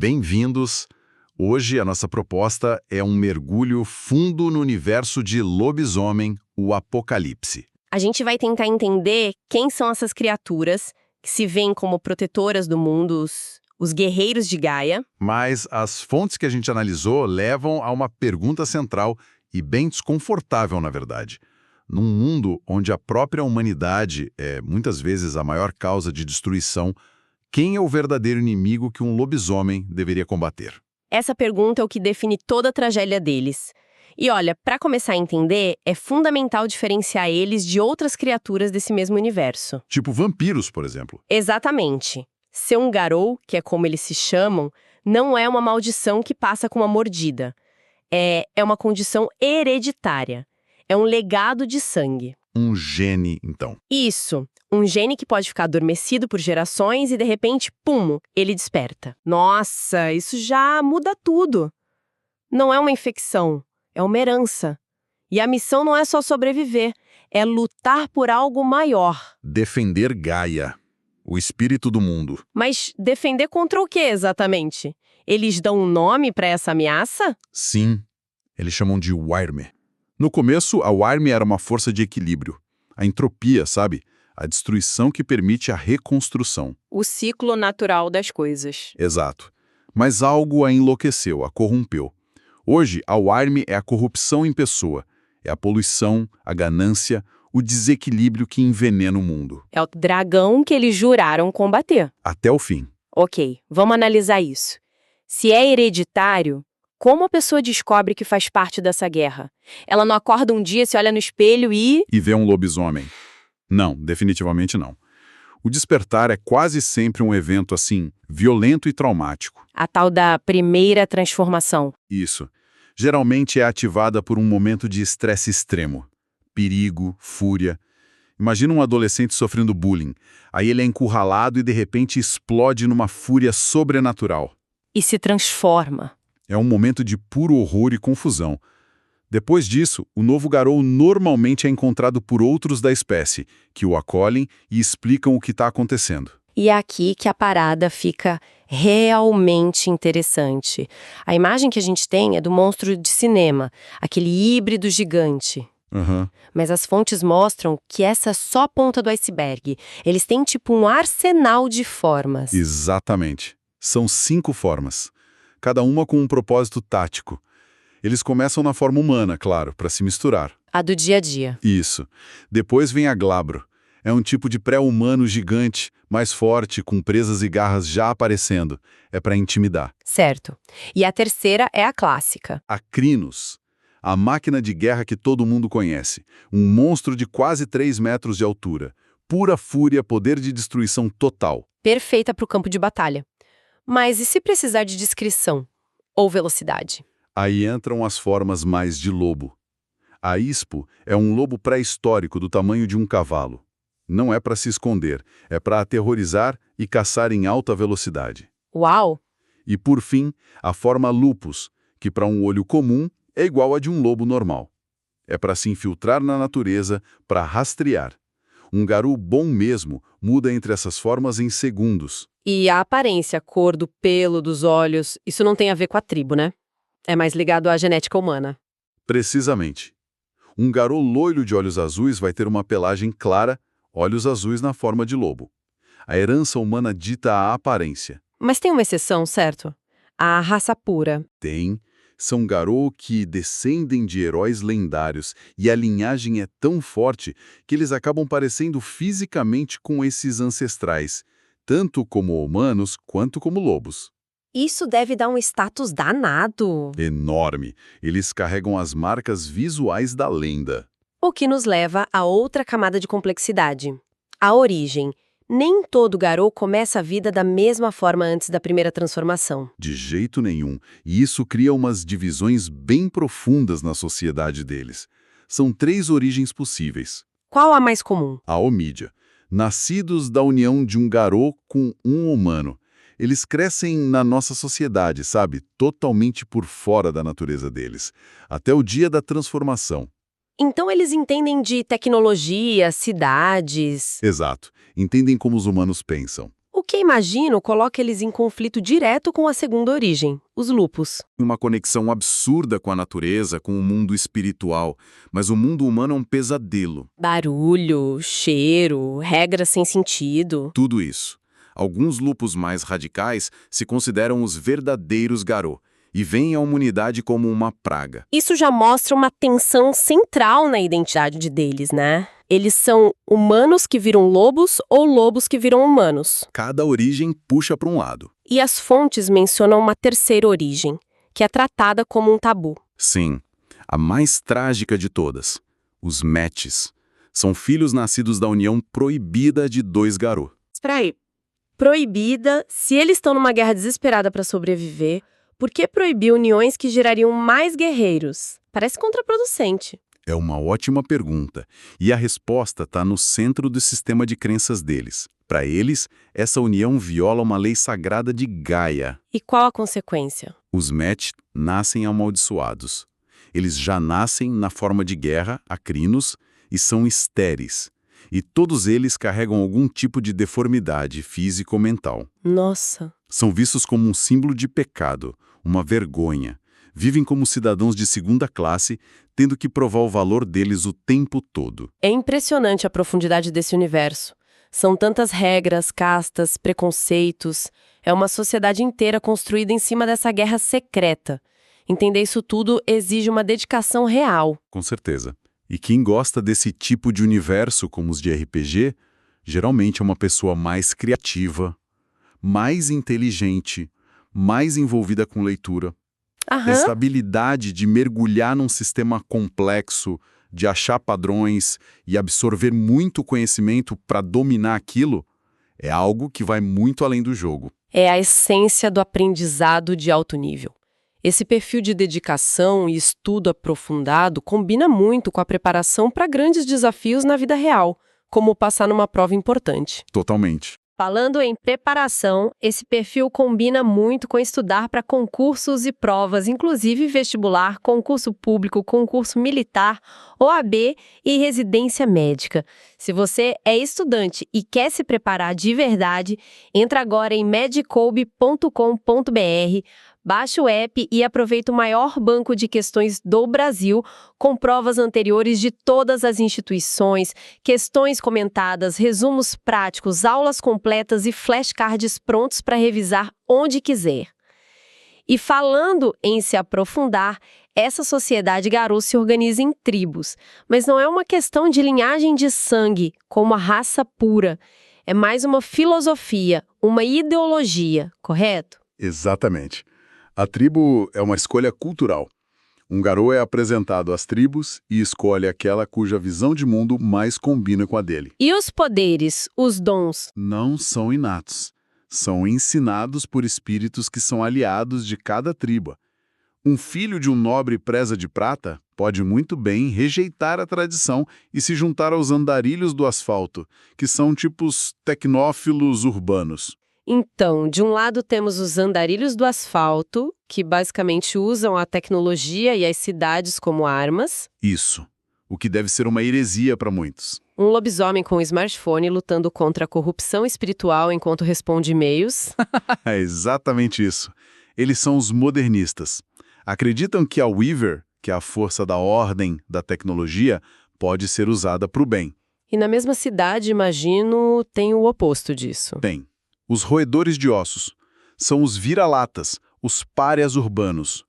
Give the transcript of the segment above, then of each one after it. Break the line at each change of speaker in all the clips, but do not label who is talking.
Bem-vindos! Hoje a nossa proposta é um mergulho fundo no universo de Lobisomem, o Apocalipse.
A gente vai tentar entender quem são essas criaturas que se veem como protetoras do mundo, os guerreiros de Gaia.
Mas as fontes que a gente analisou levam a uma pergunta central e bem desconfortável, na verdade. Num mundo onde a própria humanidade é, muitas vezes, a maior causa de destruição, quem é o verdadeiro inimigo que um lobisomem deveria combater?
Essa pergunta é o que define toda a tragédia deles. E olha, para começar a entender, é fundamental diferenciar eles de outras criaturas desse mesmo universo.
Tipo vampiros, por exemplo.
Exatamente. Ser um garou, que é como eles se chamam, não é uma maldição que passa com uma mordida. É uma condição hereditária. É um legado de sangue.
Um gene, então.
Isso. Um gene que pode ficar adormecido por gerações e, de repente, pum, ele desperta. Nossa, isso já muda tudo. Não é uma infecção, é uma herança. E a missão não é só sobreviver, é lutar por algo maior.
Defender Gaia, o espírito do mundo.
Mas defender contra o quê, exatamente? Eles dão um nome para essa ameaça?
Sim, eles chamam de Wyrm. No começo, a Wyrm era uma força de equilíbrio. A entropia, sabe? A destruição que permite a reconstrução.
O ciclo natural das coisas.
Exato. Mas algo a enlouqueceu, a corrompeu. Hoje, a Wyrm é a corrupção em pessoa. É a poluição, a ganância, o desequilíbrio que envenena o mundo.
É o dragão que eles juraram combater.
Até o fim.
Ok, vamos analisar isso. Se é hereditário, como a pessoa descobre que faz parte dessa guerra? Ela não acorda um dia, se olha no espelho e
vê um lobisomem. Não, definitivamente não. O despertar é quase sempre um evento, assim, violento e traumático.
A tal da primeira transformação.
Isso. Geralmente é ativada por um momento de estresse extremo. Perigo, fúria. Imagina um adolescente sofrendo bullying. Aí ele é encurralado e de repente explode numa fúria sobrenatural.
E se transforma.
É um momento de puro horror e confusão. Depois disso, o novo garou normalmente é encontrado por outros da espécie, que o acolhem e explicam o que está acontecendo.
E é aqui que a parada fica realmente interessante. A imagem que a gente tem é do monstro de cinema, aquele híbrido gigante.
Uhum.
Mas as fontes mostram que essa é só a ponta do iceberg. Eles têm tipo um arsenal de formas.
Exatamente. São 5 formas, cada uma com um propósito tático. Eles começam na forma humana, claro, para se misturar.
A do dia a dia.
Isso. Depois vem a glabro. É um tipo de pré-humano gigante, mais forte, com presas e garras já aparecendo. É para intimidar.
Certo. E a terceira é a clássica.
A Crinos. A máquina de guerra que todo mundo conhece. Um monstro de quase 3 metros de altura. Pura fúria, poder de destruição total.
Perfeita para o campo de batalha. Mas e se precisar de descrição? Ou velocidade?
Aí entram as formas mais de lobo. A Ispo é um lobo pré-histórico do tamanho de um cavalo. Não é para se esconder, é para aterrorizar e caçar em alta velocidade.
Uau!
E por fim, a forma Lupus, que para um olho comum é igual a de um lobo normal. É para se infiltrar na natureza, para rastrear. Um garu bom mesmo muda entre essas formas em segundos.
E a aparência, a cor do pelo, dos olhos, isso não tem a ver com a tribo, né? É mais ligado à genética humana.
Precisamente. Um garu loiro de olhos azuis vai ter uma pelagem clara, olhos azuis na forma de lobo. A herança humana dita a aparência.
Mas tem uma exceção, certo? A raça pura.
Tem. São garou que descendem de heróis lendários e a linhagem é tão forte que eles acabam parecendo fisicamente com esses ancestrais, tanto como humanos quanto como lobos.
Isso deve dar um status danado.
Enorme. Eles carregam as marcas visuais da lenda.
O que nos leva a outra camada de complexidade. A origem. Nem todo garou começa a vida da mesma forma antes da primeira transformação.
De jeito nenhum. E isso cria umas divisões bem profundas na sociedade deles. São 3 origens possíveis.
Qual a mais comum?
A homídia. Nascidos da união de um garou com um humano. Eles crescem na nossa sociedade, sabe? Totalmente por fora da natureza deles. Até o dia da transformação.
Então eles entendem de tecnologia, cidades.
Exato. Entendem como os humanos pensam.
O O que imagino coloca eles em conflito direto com a segunda origem, os lupus.
Uma conexão absurda com a natureza, com o mundo espiritual, mas o mundo humano é um pesadelo.
Barulho, cheiro, regras sem sentido.
Tudo isso. Alguns lupus mais radicais se consideram os verdadeiros garou e veem a humanidade como uma praga.
Isso já mostra uma tensão central na identidade deles, né? Eles são humanos que viram lobos ou lobos que viram humanos.
Cada origem puxa para um lado.
E as fontes mencionam uma terceira origem, que é tratada como um tabu.
Sim, a mais trágica de todas. Os Metis. São filhos nascidos da união proibida de dois garou.
Espera aí. Proibida, se eles estão numa guerra desesperada para sobreviver, por que proibir uniões que gerariam mais guerreiros? Parece contraproducente.
É uma ótima pergunta, e a resposta está no centro do sistema de crenças deles. Para eles, essa união viola uma lei sagrada de Gaia.
E qual a consequência?
Os Met nascem amaldiçoados. Eles já nascem na forma de guerra, acrinos, e são estéreis. E todos eles carregam algum tipo de deformidade física ou mental.
Nossa.
São vistos como um símbolo de pecado, uma vergonha. Vivem como cidadãos de segunda classe, tendo que provar o valor deles o tempo todo.
É impressionante a profundidade desse universo. São tantas regras, castas, preconceitos. É uma sociedade inteira construída em cima dessa guerra secreta. Entender isso tudo exige uma dedicação real.
Com certeza. E quem gosta desse tipo de universo, como os de RPG, geralmente é uma pessoa mais criativa, mais inteligente, mais envolvida com leitura. Essa habilidade de mergulhar num sistema complexo, de achar padrões e absorver muito conhecimento para dominar aquilo, é algo que vai muito além do jogo.
É a essência do aprendizado de alto nível. Esse perfil de dedicação e estudo aprofundado combina muito com a preparação para grandes desafios na vida real, como passar numa prova importante.
Totalmente.
Falando em preparação, esse perfil combina muito com estudar para concursos e provas, inclusive vestibular, concurso público, concurso militar, OAB e residência médica. Se você é estudante e quer se preparar de verdade, entra agora em medicoub.com.br, baixa o app e aproveita o maior banco de questões do Brasil, com provas anteriores de todas as instituições, questões comentadas, resumos práticos, aulas completas e flashcards prontos para revisar onde quiser. E falando em se aprofundar, essa sociedade garou se organiza em tribos, mas não é uma questão de linhagem de sangue, como a raça pura. É mais uma filosofia, uma ideologia, correto?
Exatamente. A tribo é uma escolha cultural. Um garou é apresentado às tribos e escolhe aquela cuja visão de mundo mais combina com a dele.
E os poderes, os dons?
Não são inatos. São ensinados por espíritos que são aliados de cada tribo. Um filho de um nobre presa de prata pode muito bem rejeitar a tradição e se juntar aos andarilhos do asfalto, que são tipos tecnófilos urbanos.
Então, de um lado temos os andarilhos do asfalto, que basicamente usam a tecnologia e as cidades como armas.
Isso, o que deve ser uma heresia para muitos.
Um lobisomem com um smartphone lutando contra a corrupção espiritual enquanto responde e-mails.
É exatamente isso. Eles são os modernistas. Acreditam que a Weaver, que é a força da ordem, da tecnologia, pode ser usada para o bem.
E na mesma cidade, imagino, tem o oposto disso.
Tem. Os roedores de ossos. São os vira-latas, os párias urbanos.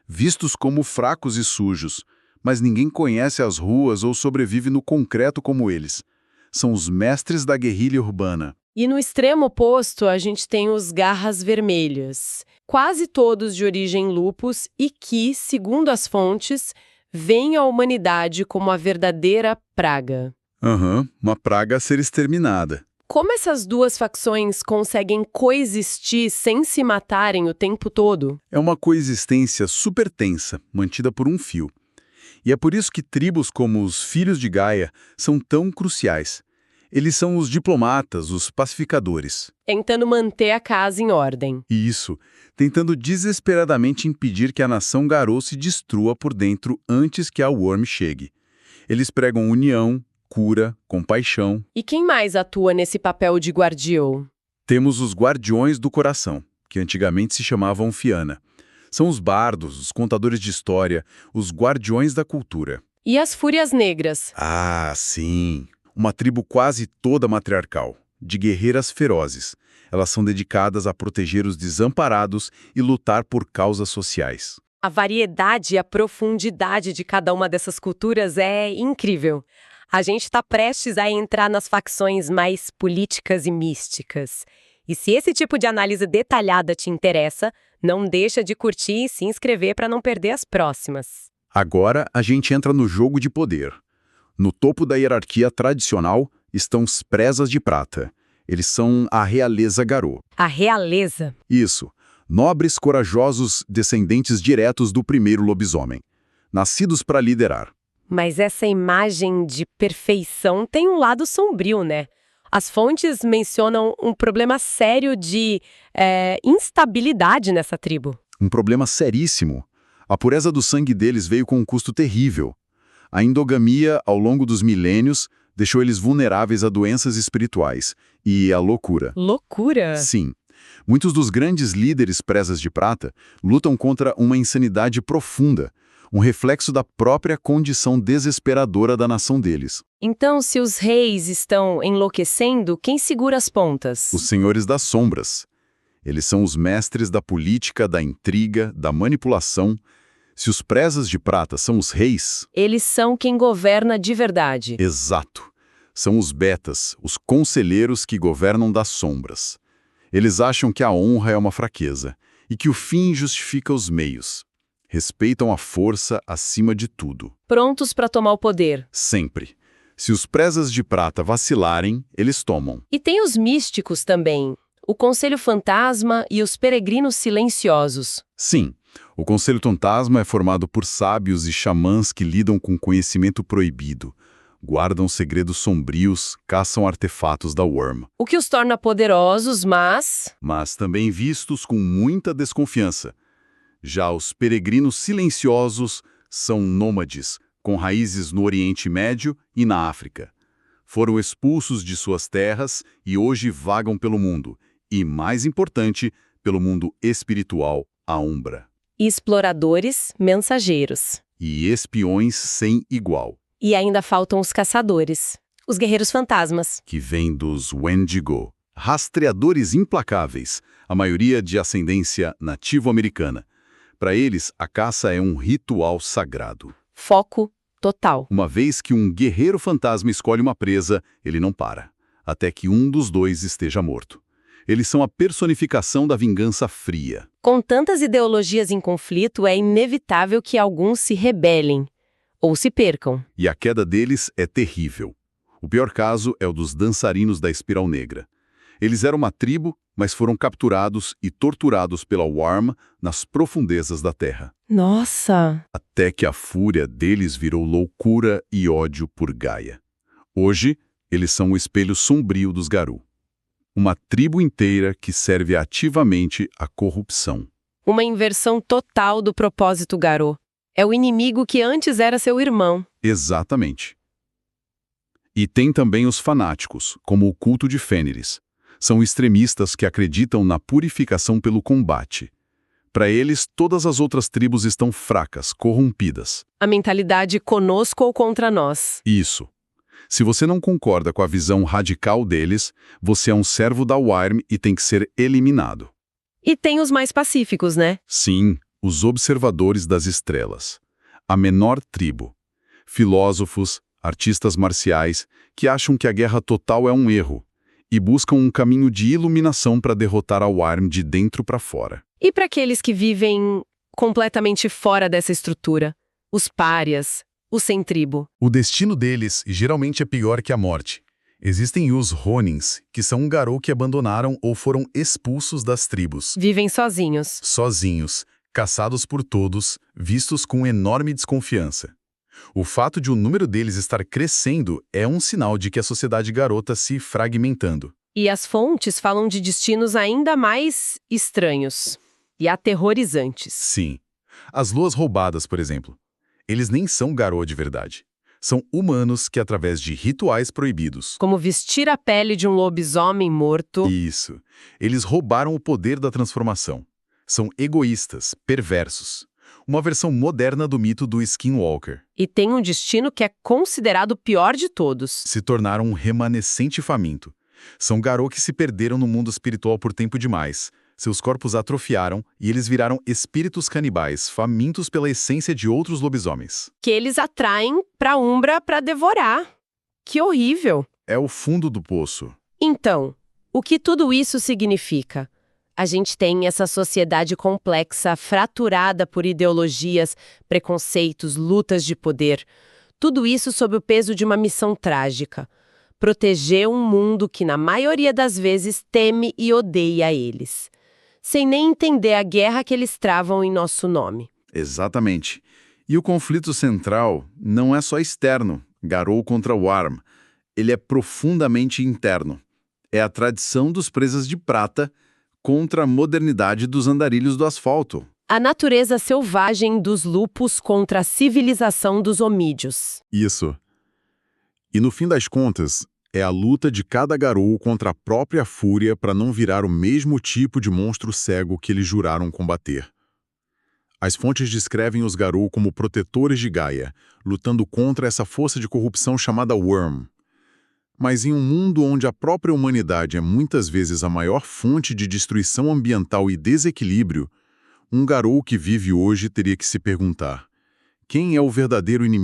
Vistos como fracos e sujos, mas ninguém conhece as ruas ou sobrevive no concreto como eles. São os mestres da guerrilha urbana.
E no extremo oposto, a gente tem os garras vermelhas, quase todos de origem lupus e que, segundo as fontes, veem a humanidade como a verdadeira praga.
Uma praga a ser exterminada.
Como essas duas facções conseguem coexistir sem se matarem o tempo todo?
É uma coexistência super tensa, mantida por um fio. E é por isso que tribos como os Filhos de Gaia são tão cruciais. Eles são os diplomatas, os pacificadores.
Tentando manter a casa em ordem.
Isso, tentando desesperadamente impedir que a nação garou se destrua por dentro antes que a Worm chegue. Eles pregam união, cura, compaixão.
E quem mais atua nesse papel de guardião?
Temos os Guardiões do Coração, que antigamente se chamavam Fianna. São os bardos, os contadores de história, os guardiões da cultura.
E as Fúrias Negras?
Ah, sim! Uma tribo quase toda matriarcal, de guerreiras ferozes. Elas são dedicadas a proteger os desamparados e lutar por causas sociais.
A variedade e a profundidade de cada uma dessas culturas é incrível. A gente está prestes a entrar nas facções mais políticas e místicas. E se esse tipo de análise detalhada te interessa, não deixa de curtir e se inscrever para não perder as próximas.
Agora a gente entra no jogo de poder. No topo da hierarquia tradicional estão os Presas de Prata. Eles são a realeza Garou.
A realeza?
Isso. Nobres, corajosos, descendentes diretos do primeiro lobisomem. Nascidos para liderar.
Mas essa imagem de perfeição tem um lado sombrio, né? As fontes mencionam um problema sério de instabilidade nessa tribo.
Um problema seríssimo. A pureza do sangue deles veio com um custo terrível. A endogamia, ao longo dos milênios, deixou eles vulneráveis a doenças espirituais e à loucura.
Loucura?
Sim. Muitos dos grandes líderes Presas de Prata lutam contra uma insanidade profunda, um reflexo da própria condição desesperadora da nação deles.
Então, se os reis estão enlouquecendo, quem segura as pontas?
Os Senhores das Sombras. Eles são os mestres da política, da intriga, da manipulação. Se os Presas de Prata são os reis...
Eles são quem governa de verdade.
Exato. São os betas, os conselheiros que governam das sombras. Eles acham que a honra é uma fraqueza e que o fim justifica os meios. Respeitam a força acima de tudo.
Prontos para tomar o poder.
Sempre. Se os Presas de Prata vacilarem, eles tomam.
E tem os místicos também. O Conselho Fantasma e os Peregrinos Silenciosos.
Sim. O Conselho Fantasma é formado por sábios e xamãs que lidam com conhecimento proibido, guardam segredos sombrios, caçam artefatos da Worm.
O que os torna poderosos, mas
também vistos com muita desconfiança. Já os Peregrinos Silenciosos são nômades, com raízes no Oriente Médio e na África. Foram expulsos de suas terras e hoje vagam pelo mundo, e, mais importante, pelo mundo espiritual, a Umbra.
exploradores, mensageiros.
E espiões sem igual.
E ainda faltam os caçadores, os guerreiros fantasmas.
Que vêm dos Wendigo, rastreadores implacáveis, a maioria de ascendência nativo-americana. Para eles, a caça é um ritual sagrado.
Foco total.
Uma vez que um guerreiro fantasma escolhe uma presa, ele não para, até que um dos dois esteja morto. Eles são a personificação da vingança fria.
Com tantas ideologias em conflito, é inevitável que alguns se rebelem ou se percam.
E a queda deles é terrível. O pior caso é o dos dançarinos da Espiral Negra. Eles eram uma tribo, mas foram capturados e torturados pela Worm nas profundezas da Terra.
Nossa!
Até que a fúria deles virou loucura e ódio por Gaia. Hoje, eles são o espelho sombrio dos Garou. Uma tribo inteira que serve ativamente à corrupção.
Uma inversão total do propósito Garou. É o inimigo que antes era seu irmão.
Exatamente. E tem também os fanáticos, como o culto de Fenris. São extremistas que acreditam na purificação pelo combate. Para eles, todas as outras tribos estão fracas, corrompidas.
A mentalidade conosco ou contra nós.
Isso. Se você não concorda com a visão radical deles, você é um servo da Worm e tem que ser eliminado.
E tem os mais pacíficos, né?
Sim, os observadores das estrelas. A menor tribo. Filósofos, artistas marciais, que acham que a guerra total é um erro e buscam um caminho de iluminação para derrotar a Worm de dentro para fora.
E para aqueles que vivem completamente fora dessa estrutura? Os párias, os sem tribo.
O destino deles geralmente é pior que a morte. Existem os Ronins, que são um Garou que abandonaram ou foram expulsos das tribos.
Vivem sozinhos.
Sozinhos, caçados por todos, vistos com enorme desconfiança. O fato de o número deles estar crescendo é um sinal de que a sociedade Garou está se fragmentando.
E as fontes falam de destinos ainda mais estranhos e aterrorizantes.
Sim. As luas roubadas, por exemplo. Eles nem são Garou de verdade. São humanos que, através de rituais proibidos,
Como vestir a pele de um lobisomem morto.
isso, eles roubaram o poder da transformação. São egoístas, perversos. Uma versão moderna do mito do Skinwalker.
E tem um destino que é considerado o pior de todos.
Se tornaram um remanescente faminto. São garou que se perderam no mundo espiritual por tempo demais. Seus corpos atrofiaram e eles viraram espíritos canibais, famintos pela essência de outros lobisomens.
Que eles atraem pra Umbra pra devorar. Que horrível!
É o fundo do poço.
Então, o que tudo isso significa? A gente tem essa sociedade complexa, fraturada por ideologias, preconceitos, lutas de poder. Tudo isso sob o peso de uma missão trágica: proteger um mundo que, na maioria das vezes, teme e odeia eles, sem nem entender a guerra que eles travam em nosso nome.
Exatamente. E o conflito central não é só externo, Garou contra Worm. Ele é profundamente interno. É a tradição dos presas de prata contra a modernidade dos andarilhos do asfalto.
A natureza selvagem dos lupus contra a civilização dos homídeos.
Isso. E no fim das contas, é a luta de cada Garou contra a própria fúria para não virar o mesmo tipo de monstro cego que eles juraram combater. As fontes descrevem os Garou como protetores de Gaia, lutando contra essa força de corrupção chamada Worm. Mas em um mundo onde a própria humanidade é muitas vezes a maior fonte de destruição ambiental e desequilíbrio, um Garou que vive hoje teria que se perguntar: quem é o verdadeiro inimigo?